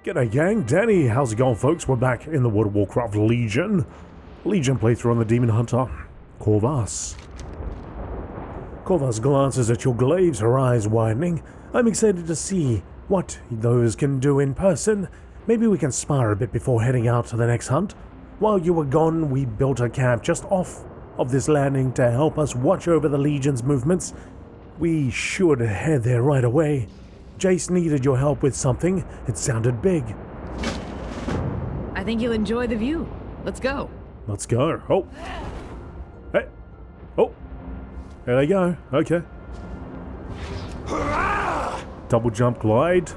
G'day gang, Danny, how's it going folks? We're back in the World of Warcraft Legion playthrough on the Demon Hunter, Corvus. Corvus glances at your glaives, her eyes widening. I'm excited to see what those can do in person. Maybe we can spar a bit before heading out to the next hunt. While you were gone, we built a camp just off of this landing to help us watch over the Legion's movements. We should head there right away. Jace needed your help with something. It sounded big. I think you'll enjoy the view. Let's go. Let's go. Oh. Hey. Oh. There they go. Okay. Double jump glide.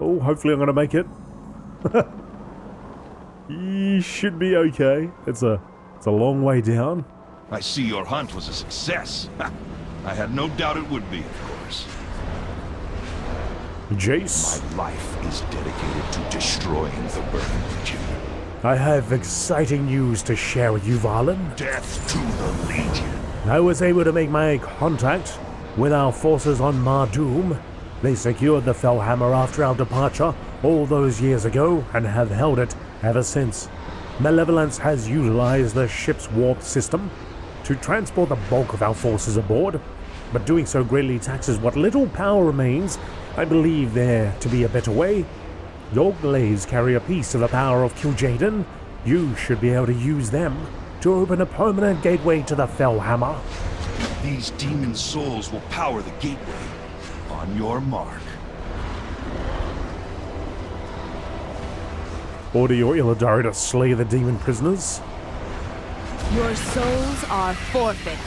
Oh, hopefully I'm going to make it. You should be okay. It's a long way down. I see your hunt was a success. I had no doubt it would be, of course. Jace. My life is dedicated to destroying the Burning Legion. I have exciting news to share with you, Varlin. Death to the Legion. I was able to make my contact with our forces on Mardoom. They secured the Fellhammer after our departure all those years ago and have held it ever since. Malevolence has utilized the ship's warp system to transport the bulk of our forces aboard, but doing so greatly taxes what little power remains. I believe there to be a better way. Your glaives carry a piece of the power of Kil'jaeden. You should be able to use them to open a permanent gateway to the Fellhammer. These demon souls will power the gateway. On your mark. Order your Illidari to slay the demon prisoners. Your souls are forfeit.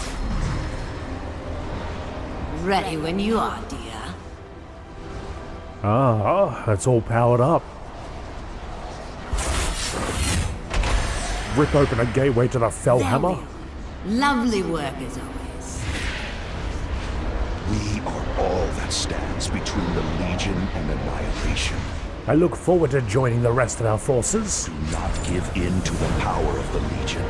Ready when you are, dear. It's all powered up. Rip open a gateway to the Fellhammer. Lovely work as always. We are all that stands between the Legion and annihilation. I look forward to joining the rest of our forces. Do not give in to the power of the Legion.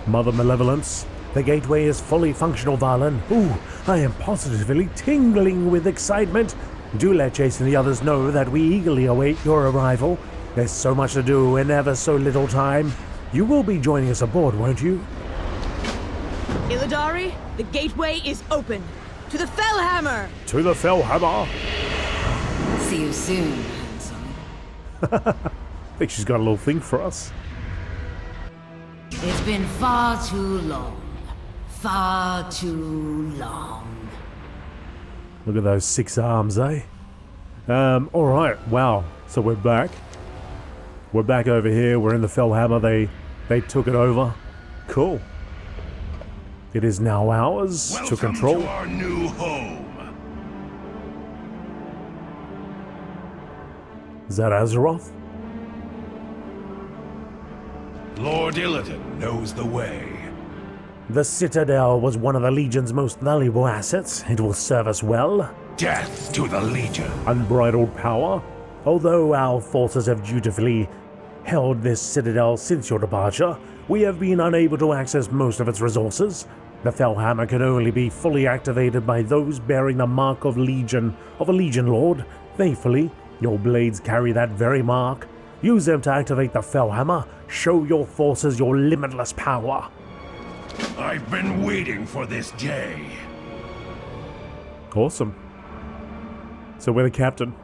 Mother Malevolence, the gateway is fully functional, Varlin. Ooh, I am positively tingling with excitement. Do let Jace and the others know that we eagerly await your arrival. There's so much to do in ever so little time. You will be joining us aboard, won't you? Illidari, the gateway is open. To the Fellhammer! To the Fellhammer! See you soon, handsome. I think she's got a little thing for us. It's been far too long. Far too long. Look at those 6 arms, eh? Alright, wow. So we're back. We're back over here. We're in the Fellhammer. They took it over. Cool. It is now ours to control. Welcome to our new home. Is that Azeroth? Lord Illidan knows the way. The Citadel was one of the Legion's most valuable assets. It will serve us well. Death to the Legion. Unbridled power. Although our forces have dutifully held this Citadel since your departure, we have been unable to access most of its resources. The Fellhammer can only be fully activated by those bearing the mark of a Legion Lord. Thankfully, your blades carry that very mark. Use them to activate the Fellhammer. Show your forces your limitless power. I've been waiting for this day. Awesome. So we're the captain.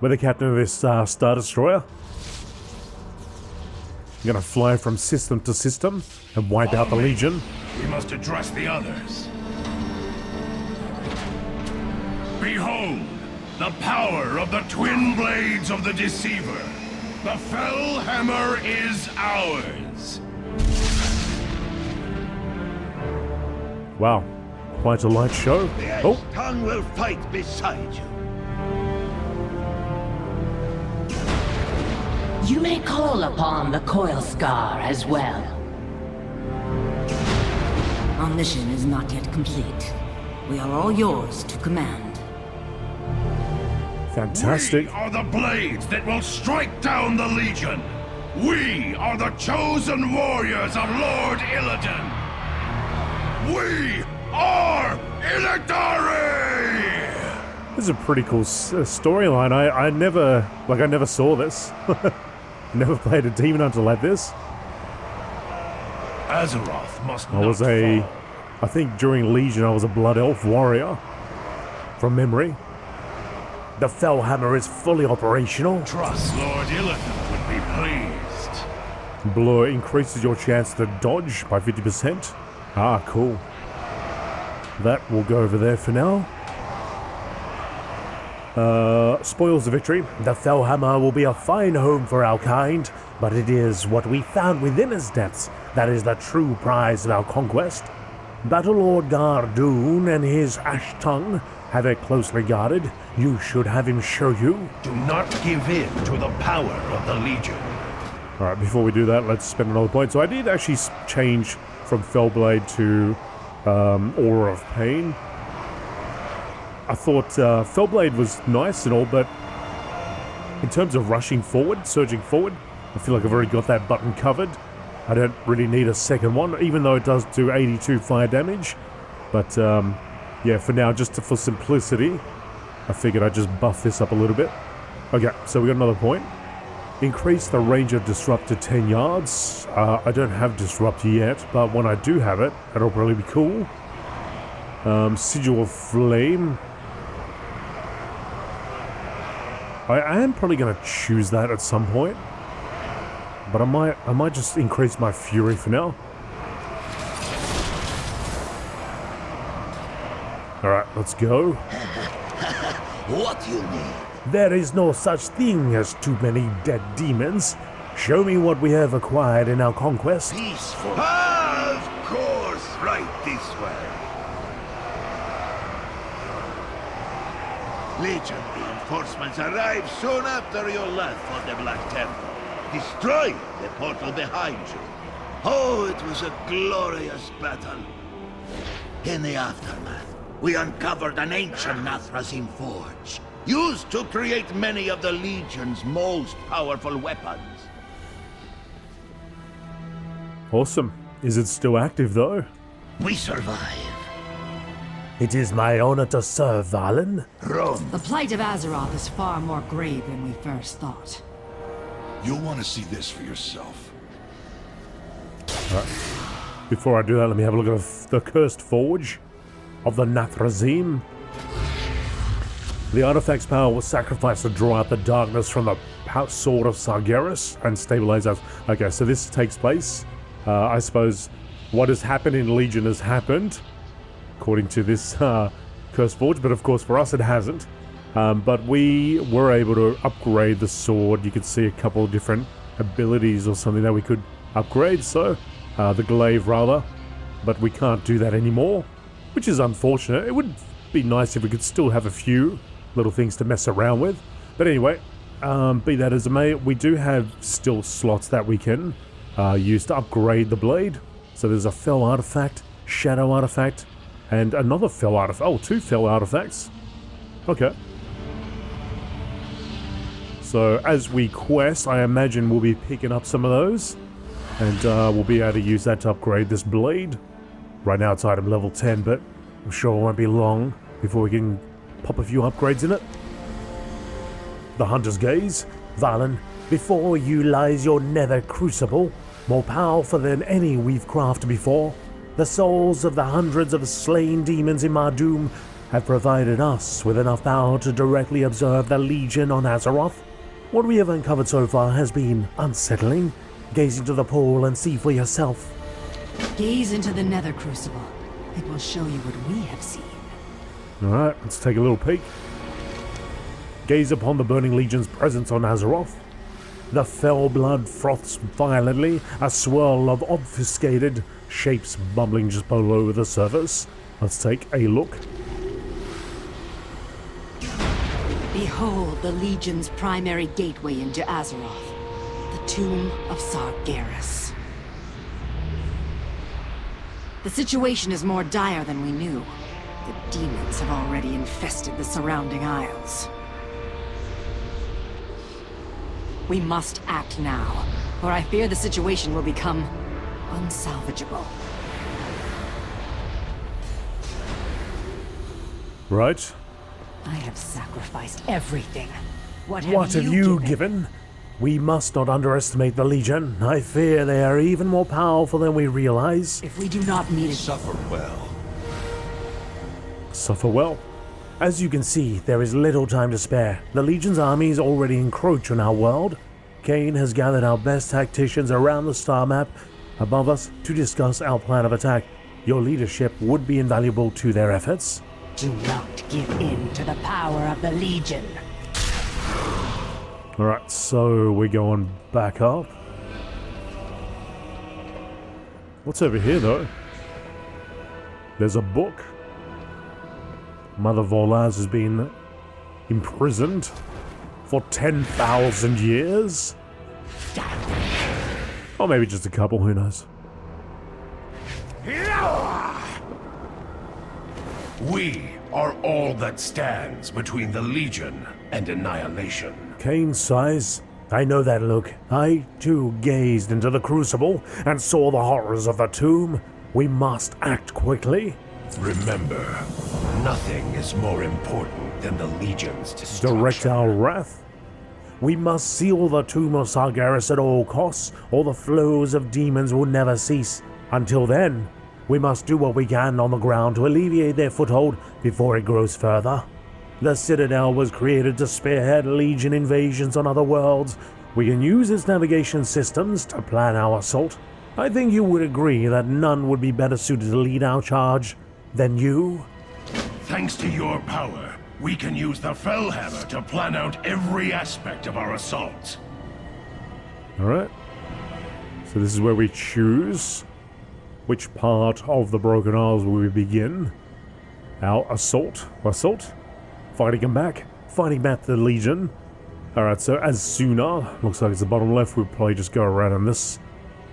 We're the captain of this Star Destroyer. We're gonna fly from system to system and wipe out the Legion. We must address the others. Behold, the power of the twin blades of the Deceiver. The Fellhammer is ours. Wow, quite a light show. Oh, Tongue will fight beside you. You may call upon the Coil Scar as well. Our mission is not yet complete. We are all yours to command. fantastic. We are the blades that will strike down the Legion. We are the chosen warriors of Lord Illidan. We are Illidari! is a pretty cool storyline. I never saw this. Never played a demon hunter like this. Azeroth must I not was fall. I think during Legion I was a Blood Elf warrior, from memory. The Fellhammer is fully operational. Trust Lord Illithid would be pleased. Blur increases your chance to dodge by 50%. Ah, cool. That will go over there for now. Spoils the victory. The Fellhammer will be a fine home for our kind, but it is what we found within its depths that is the true prize of our conquest. Battlelord Gardoon and his ash tongue have it closely guarded. You should have him show you. Do not give in to the power of the Legion. Alright, before we do that, let's spend another point. So I did actually change from Fellblade to Aura of Pain. I thought Fellblade was nice and all, but in terms of rushing forward, surging forward, I feel like I've already got that button covered. I don't really need a second one, even though it does do 82 fire damage. But yeah, for now, just for simplicity, I figured I'd just buff this up a little bit. Okay, so we got another point. Increase the range of Disrupt to 10 yards. I don't have Disrupt yet, but when I do have it, that'll probably be cool. Sigil of Flame. I am probably going to choose that at some point, but I might just increase my Fury for now. Alright, let's go. What you need? There is no such thing as too many dead demons. Show me what we have acquired in our conquest. Peaceful. Of course, right this way. Legion reinforcements arrived soon after you left for the Black Temple. Destroyed the portal behind you. Oh, it was a glorious battle. In the aftermath, we uncovered an ancient Nathrezim forge, used to create many of the Legion's most powerful weapons. Awesome. Is it still active though? We survived. It is my honor to serve, Valen. Rome. The plight of Azeroth is far more grave than we first thought. You'll want to see this for yourself. Before I do that, let me have a look at the Cursed Forge of the Nathrezim. The artifact's power was sacrificed to draw out the darkness from the sword of Sargeras and stabilize us. Okay, so this takes place. I suppose what has happened in Legion has happened, according to this Cursed Forge, but of course for us it hasn't. But we were able to upgrade the sword. You could see a couple of different abilities or something that we could upgrade, so the glaive rather, but we can't do that anymore, which is unfortunate. It would be nice if we could still have a few little things to mess around with, but anyway, be that as it may, we do have still slots that we can use to upgrade the blade. So there's a Fell artifact, Shadow artifact, and another Fell artifact. Oh, 2 Fell artifacts. Okay. So as we quest, I imagine we'll be picking up some of those, and we'll be able to use that to upgrade this blade. Right now it's item level 10, but I'm sure it won't be long before we can pop a few upgrades in it. The Hunter's Gaze. Valen, before you lies your nether crucible, more powerful than any we've crafted before. The souls of the hundreds of slain demons in Mardoom have provided us with enough power to directly observe the Legion on Azeroth. What we have uncovered so far has been unsettling. Gaze into the pool and see for yourself. Gaze into the Nether Crucible. It will show you what we have seen. Alright, let's take a little peek. Gaze upon the Burning Legion's presence on Azeroth. The fell blood froths violently, a swirl of obfuscated shapes bubbling just below the surface. Let's take a look. Behold the Legion's primary gateway into Azeroth, the Tomb of Sargeras. The situation is more dire than we knew. The demons have already infested the surrounding isles. We must act now, or I fear the situation will become unsalvageable. Right. I have sacrificed everything. What Have you given? We must not underestimate the Legion. I fear they are even more powerful than we realize. If we do not meet it, Suffer well. Suffer well. As you can see, there is little time to spare. The Legion's armies already encroach on our world. Kane has gathered our best tacticians around the star map above us to discuss our plan of attack. Your leadership would be invaluable to their efforts. do not give in to the power of the Legion. Alright, so we're going back up. What's over here, though? There's a book. Mother Volaz has been imprisoned for 10,000 years? Or maybe just a couple, who knows? We are all that stands between the Legion and annihilation. Kane sighs. I know that look. I, too, gazed into the Crucible and saw the horrors of the tomb. We must act quickly. Remember, nothing is more important than the Legion's destruction. Direct our wrath. We must seal the tomb of Sargeras at all costs, or the flows of demons will never cease. Until then, we must do what we can on the ground to alleviate their foothold before it grows further. The Citadel was created to spearhead Legion invasions on other worlds. We can use its navigation systems to plan our assault. I think you would agree that none would be better suited to lead our charge than you. Thanks to your power, we can use the Fellhammer to plan out every aspect of our assault. Alright. So this is where we choose which part of the Broken Isles will we begin. Our assault. Fighting them back. Fighting back the Legion. Alright, so as Suna, looks like it's the bottom left, we'll probably just go around in this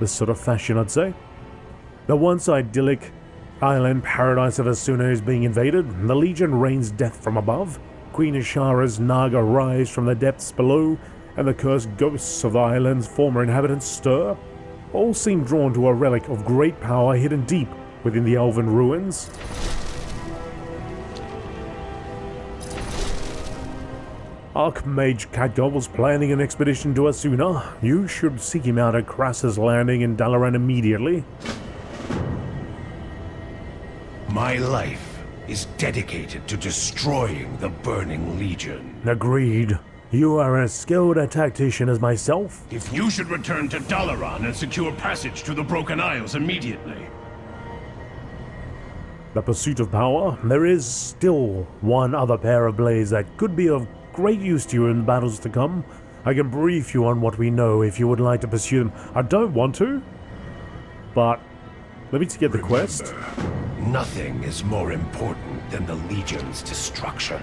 sort of fashion, I'd say. The once idyllic island paradise of Asuna is being invaded, and the Legion rains death from above. Queen Ishara's Naga rise from the depths below, and the cursed ghosts of the island's former inhabitants stir. All seem drawn to a relic of great power hidden deep within the elven ruins. Archmage Khadgar was planning an expedition to Asuna. You should seek him out at Krasus' landing in Dalaran immediately. My life is dedicated to destroying the Burning Legion. Agreed. You are as skilled a tactician as myself. If you should return to Dalaran and secure passage to the Broken Isles immediately. The pursuit of power, there is still one other pair of blades that could be of great use to you in battles to come. I can brief you on what we know if you would like to pursue them. I don't want to, but let me get the quest. Nothing is more important than the Legion's destruction.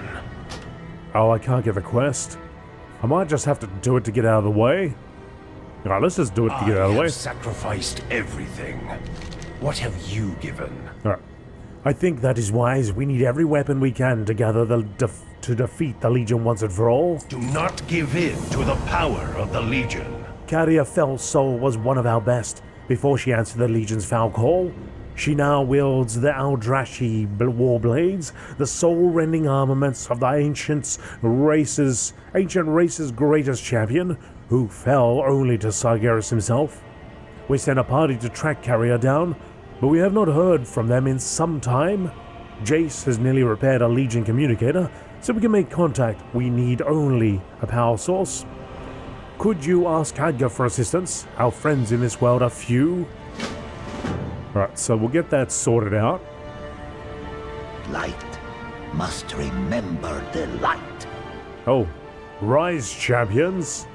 Oh, I can't get the quest. I might just have to do it to get out of the way. Alright, let's just do it to get out of the way. I have sacrificed everything. What have you given? Alright. I think that is wise. We need every weapon we can to gather to defeat the Legion once and for all. Do not give in to the power of the Legion. Carrier Fell's soul was one of our best before she answered the Legion's foul call. She now wields the Aldrashi war blades, the soul-rending armaments of the ancient race's greatest champion, who fell only to Sargeras himself. We sent a party to track Carrier down, but we have not heard from them in some time. Jace has nearly repaired a Legion communicator, so we can make contact. We need only a power source. Could you ask Khadgar for assistance? Our friends in this world are few. Alright, so we'll get that sorted out. Light must remember the light. Oh, rise, champions.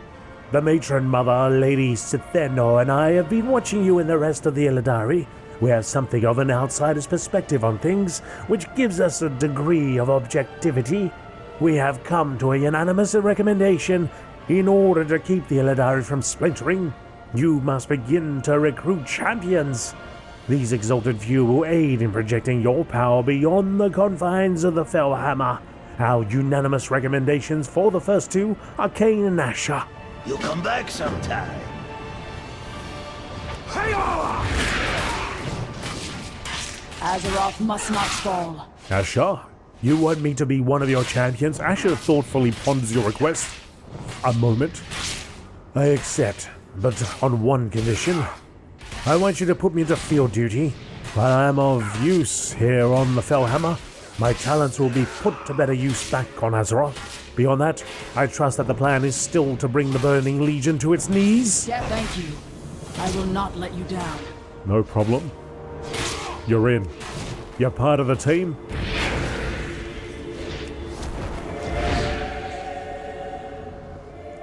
The matron mother, Lady Sitheno, and I have been watching you and the rest of the Illidari. We have something of an outsider's perspective on things, which gives us a degree of objectivity. We have come to a unanimous recommendation. In order to keep the Illidari from splintering, you must begin to recruit champions. These exalted few will aid in projecting your power beyond the confines of the Fellhammer. Our unanimous recommendations for the first two are Kane and Asher. You come back sometime. Azeroth must not fall. Asher, You want me to be one of your champions? Asher thoughtfully ponders your request. A moment. I accept, but on one condition. I want you to put me into field duty. While I am of use here on the Fellhammer, my talents will be put to better use back on Azeroth. Beyond that, I trust that the plan is still to bring the Burning Legion to its knees. Yeah, thank you. I will not let you down. No problem. You're in. You're part of the team.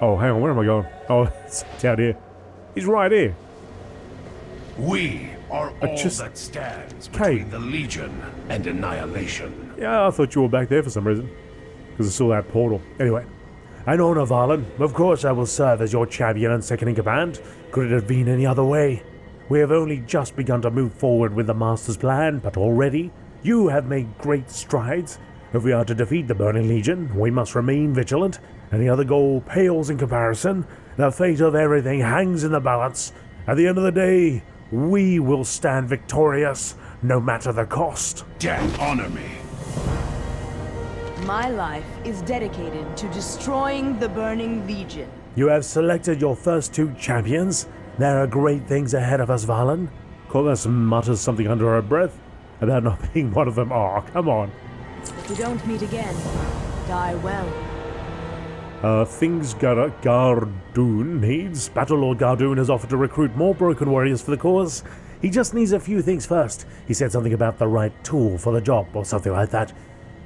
Oh, hang on, where am I going? Oh, it's down here. He's right here. We are all just- that stands Kane. between the Legion and annihilation. Yeah, I thought you were back there for some reason. Because I saw that portal. Anyway. And Honor Varlin, of course I will serve as your champion and second in command. Could it have been any other way? We have only just begun to move forward with the Master's plan, but already you have made great strides. If we are to defeat the Burning Legion, we must remain vigilant. Any other goal pales in comparison. The fate of everything hangs in the balance. At the end of the day, we will stand victorious, no matter the cost. Death honor me. My life is dedicated to destroying the Burning Legion. You have selected your first two champions. There are great things ahead of us, Valen. Corvus mutters something under her breath about not being one of them. Oh, come on. If we don't meet again, die well. Things Gardoon needs. Battlelord Gardoon has offered to recruit more broken warriors for the cause. He just needs a few things first. He said something about the right tool for the job or something like that.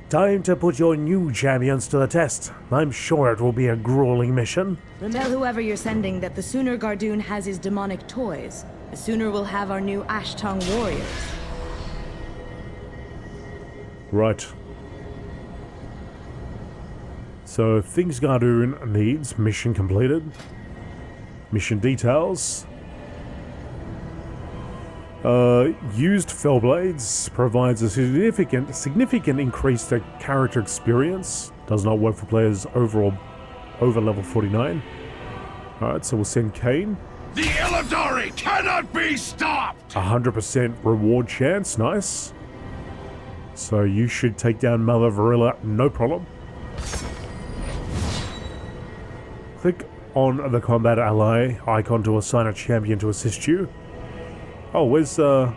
Time to put your new champions to the test. I'm sure it will be a grueling mission. Tell whoever you're sending that the sooner Gardoon has his demonic toys, the sooner we'll have our new Ash Tongue warriors. Right. So, things Gardoon needs. Mission completed. Mission details. Used Fellblades provides a significant increase to character experience. Does not work for players over level 49. Alright, so we'll send Kane. The Illidari cannot be stopped! 100% reward chance, nice. So you should take down Mother Varilla, no problem. Click on the combat ally icon to assign a champion to assist you. Oh, where's Oh,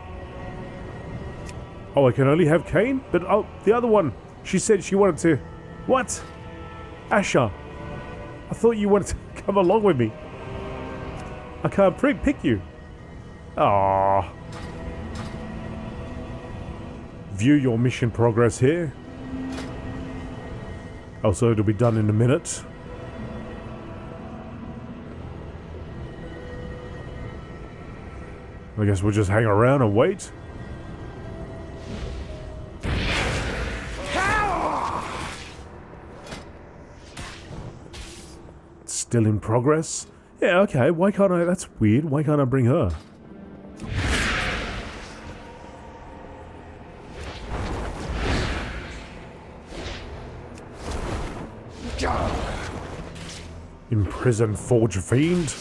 I can only have Kane? But oh, the other one. She said she wanted to... What? Asher. I thought you wanted to come along with me. I can't pick you. Ah. View your mission progress here. Also, it'll be done in a minute. I guess we'll just hang around and wait. It's still in progress? Yeah, okay, why can't I... That's weird. Why can't I bring her? Imprison Forge Fiend?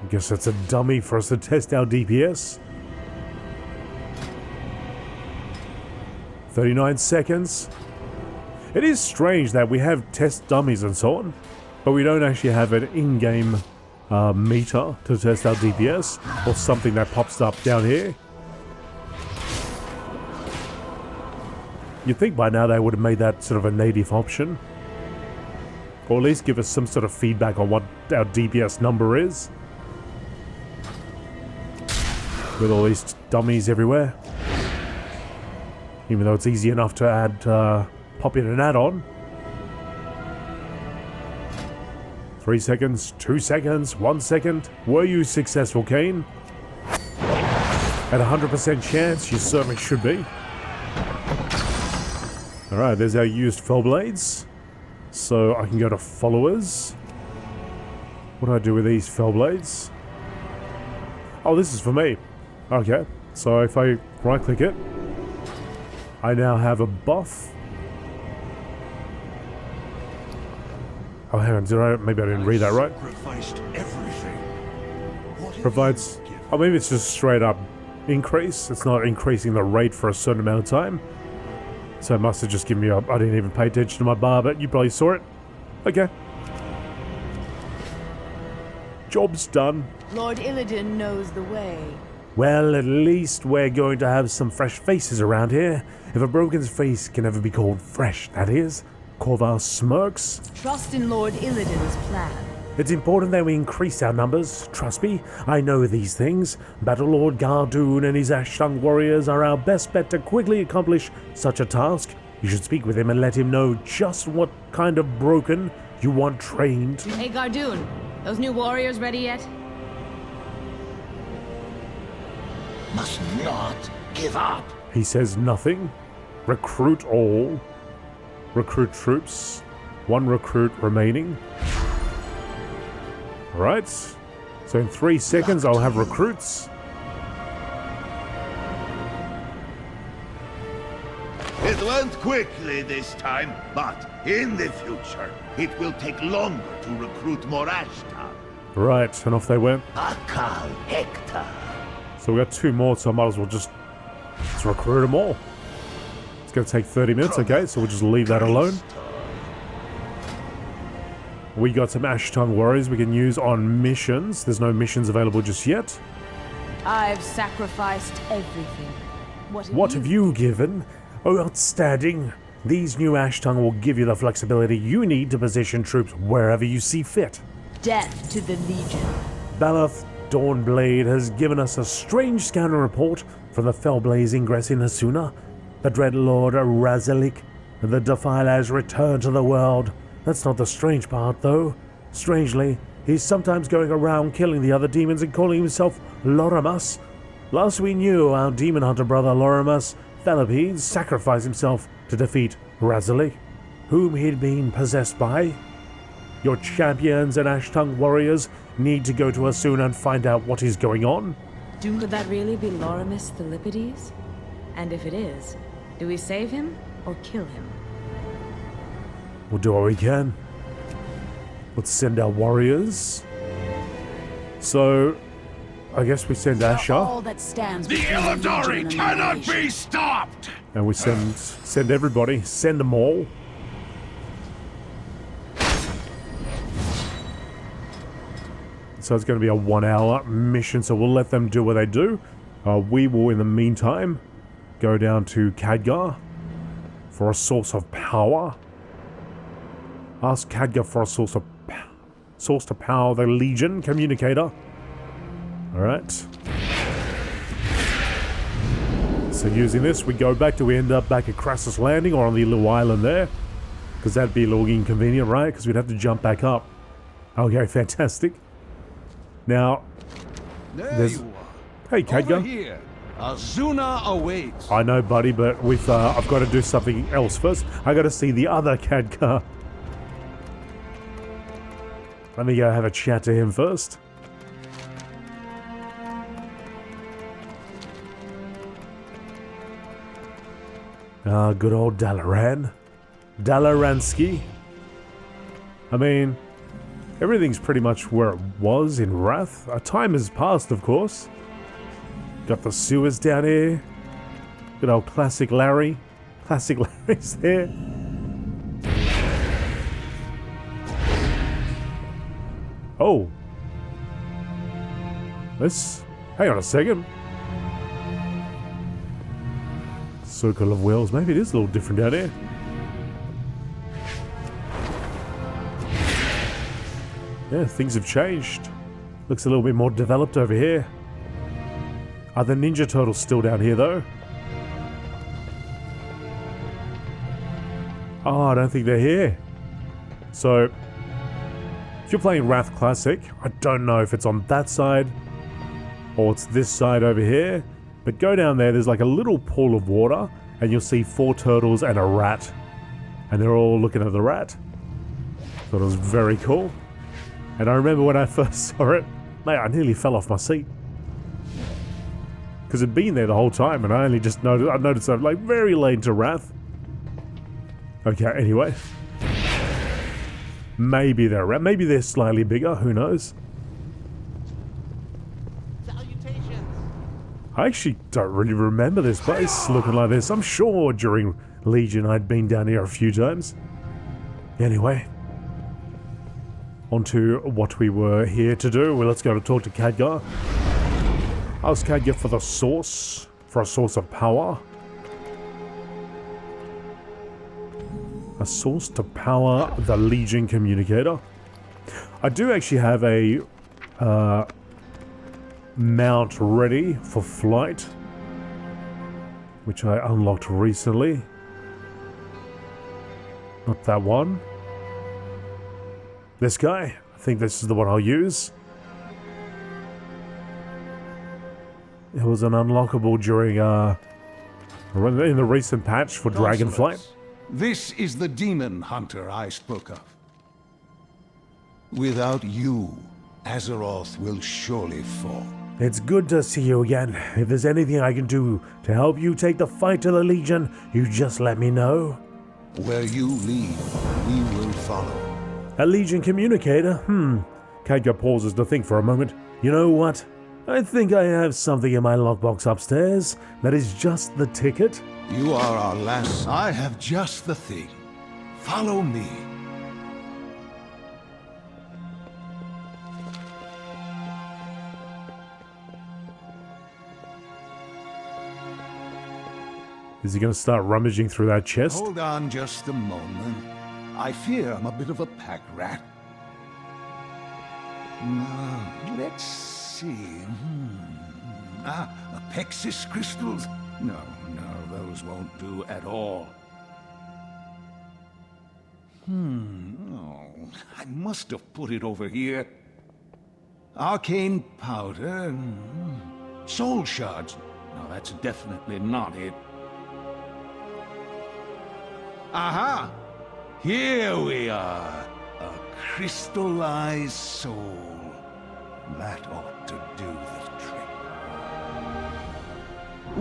I guess that's a dummy for us to test our DPS. 39 seconds. It is strange that we have test dummies and so on, but we don't actually have an in-game meter to test our DPS, or something that pops up down here. You'd think by now they would have made that sort of a native option, or at least give us some sort of feedback on what our DPS number is. With all these dummies everywhere. Even though it's easy enough to add, pop in an add-on. 3 seconds, 2 seconds, 1 second. Were you successful, Kane? At 100% chance, you certainly should be. Alright, there's our used Fellblades. So I can go to followers. What do I do with these Fellblades? Oh, this is for me. Okay, so if I right click it, I now have a buff. Oh, hang on, maybe I didn't read that right. Sacrificed everything. What have Provides... you given? Oh, maybe it's just straight up increase. It's not increasing the rate for a certain amount of time. So it must have just given me up. I didn't even pay attention to my bar, but you probably saw it. Okay. Job's done. Lord Illidan knows the way. Well, at least we're going to have some fresh faces around here. If a broken's face can ever be called fresh, that is. Corvar smirks. Trust in Lord Illidan's plan. It's important that we increase our numbers. Trust me, I know these things. Battlelord Gardoon and his Ash-Tongue warriors are our best bet to quickly accomplish such a task. You should speak with him and let him know just what kind of broken you want trained. Hey Gardoon, those new warriors ready yet? Must not give up. He says nothing. Recruit all. Recruit troops. 1 recruit remaining. Alright. So in 3 seconds I'll have recruits. It went quickly this time, but in the future, it will take longer to recruit more Ashtar. Right, and off they went. Akal Hector. So we got 2 more, so I might as well let's recruit them all. It's going to take 30 minutes, okay, so we'll just leave that alone. We got some Ash-Tongue warriors we can use on missions. There's no missions available just yet. I've sacrificed everything. What have you given? Oh, outstanding. These new Ash-Tongue will give you the flexibility you need to position troops wherever you see fit. Death to the Legion. Baloth Dawnblade has given us a strange scanner report from the Fellblaze ingress in Hasuna. The Dread Lord Razalik, the Defile has returned to the world. That's not the strange part, though. Strangely, he's sometimes going around killing the other demons and calling himself Lorimus. Last we knew, our demon hunter brother Lorimus Thalapede sacrificed himself to defeat Razalik, whom he'd been possessed by. Your champions and Ash-Tongue warriors need to go to Hasuna and find out what is going on. Could that really be Lorimus Thalipides? And if it is, do we save him or kill him? We'll do what we can. Let's send our warriors. So, I guess we send Asher, All that stands The between the Legion Illidari and cannot annihilation. be stopped! and we send everybody, send them all. So it's going to be a 1-hour mission, so we'll let them do what they do. We will, in the meantime, go down to Khadgar for a source of power. Ask Khadgar for a source to power the Legion communicator. Alright. So using this, we go back. Do we end up back at Crassus Landing or on the little island there? Because that'd be a little inconvenient, right? Because we'd have to jump back up. Okay, fantastic. Now, There you are. hey Over Khadgar. here. Azuna awaits. I know, buddy, but I've got to do something else first. I got to see the other Khadgar. Let me go have a chat to him first. Good old Dalaran. Dalaransky. I mean, everything's pretty much where it was in Wrath. Time has passed, of course. Got the sewers down here. Good old Classic Larry. Classic Larry's there. Oh. Hang on a second. Circle of Wells. Maybe it is a little different down here. Yeah, things have changed. Looks a little bit more developed over here. Are the Ninja Turtles still down here, though? Oh, I don't think they're here. So, if you're playing Wrath Classic, I don't know if it's on that side or it's this side over here. But go down there, there's like a little pool of water, and you'll see 4 turtles and a rat. And they're all looking at the rat. Thought it was very cool. And I remember when I first saw it, mate, I nearly fell off my seat. Because it'd been there the whole time, and I only just noticed, I noticed it like very late into Wrath. Okay, anyway. Maybe they're around. Maybe they're slightly bigger. Who knows? I actually don't really remember this place looking like this. I'm sure during Legion I'd been down here a few times. Anyway, on to what we were here to do. Well, let's go to talk to Khadgar. Ask Khadgar for the source, for a source of power. A source to power the Legion communicator. I do actually have a mount ready for flight, which I unlocked recently. Not that one. This guy. I think this is the one I'll use. It was an unlockable during in the recent patch for Dragonflight. This is the demon hunter I spoke of. Without you, Azeroth will surely fall. It's good to see you again. If there's anything I can do to help you take the fight to the Legion, you just let me know. Where you lead, we will follow. A Legion communicator? Khadgar pauses to think for a moment. You know what? I think I have something in my lockbox upstairs that is just the ticket. You are our last. I have just the thing. Follow me. Is he going to start rummaging through that chest? Hold on just a moment. I fear I'm a bit of a pack rat. Let's see. Apexis crystals? No, those won't do at all. Oh, I must have put it over here. Arcane powder. Soul shards. No, that's definitely not it. Aha! Here we are. A crystallized soul. That ought to do the trick.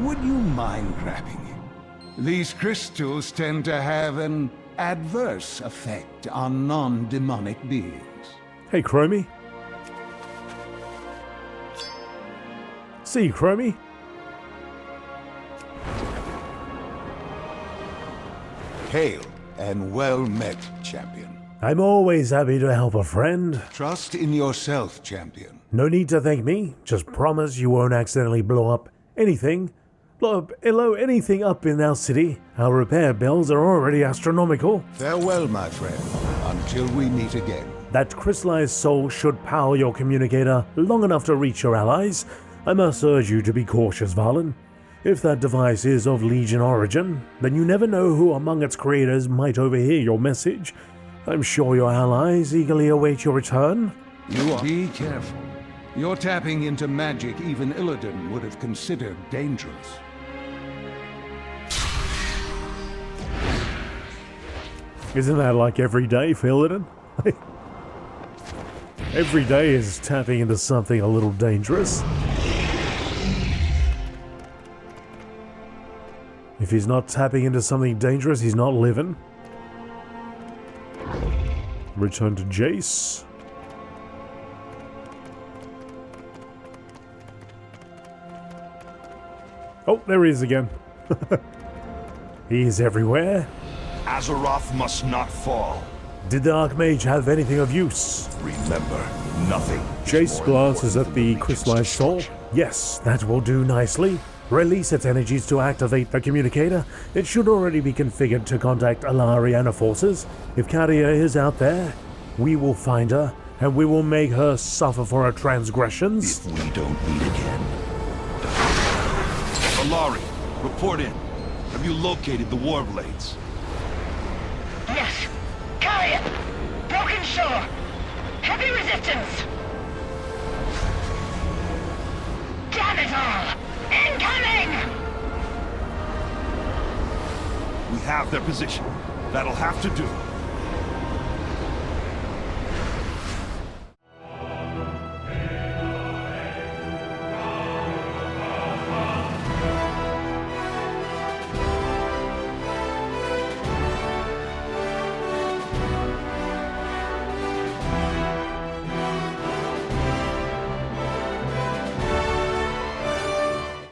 Would you mind grabbing it? These crystals tend to have an adverse effect on non-demonic beings. Hey, Chromie. See you, Chromie. Hail and well met, champion. I'm always happy to help a friend. Trust in yourself, champion. No need to thank me. Just promise you won't accidentally blow up anything. Blow anything up in our city. Our repair bills are already astronomical. Farewell, my friend. Until we meet again. That crystallized soul should power your communicator long enough to reach your allies. I must urge you to be cautious, Valen. If that device is of Legion origin, then you never know who among its creators might overhear your message. I'm sure your allies eagerly await your return. Be careful. You're tapping into magic even Illidan would have considered dangerous. Isn't that like every day for Illidan? Every day is tapping into something a little dangerous. If he's not tapping into something dangerous, he's not living. Return to Jace. Oh, there he is again. He is everywhere. Azeroth must not fall. Did the Archmage have anything of use? Remember, nothing. Jace glances at the crystallized soul. Yes, that will do nicely. Release its energies to activate the communicator. It should already be configured to contact Alariana forces. If Kadia is out there, we will find her, and we will make her suffer for her transgressions. If we don't meet again. Alari, report in. Have you located the Warblades? Yes. Carry it! Broken shore! Heavy resistance! Damn it all! Incoming! We have their position. That'll have to do.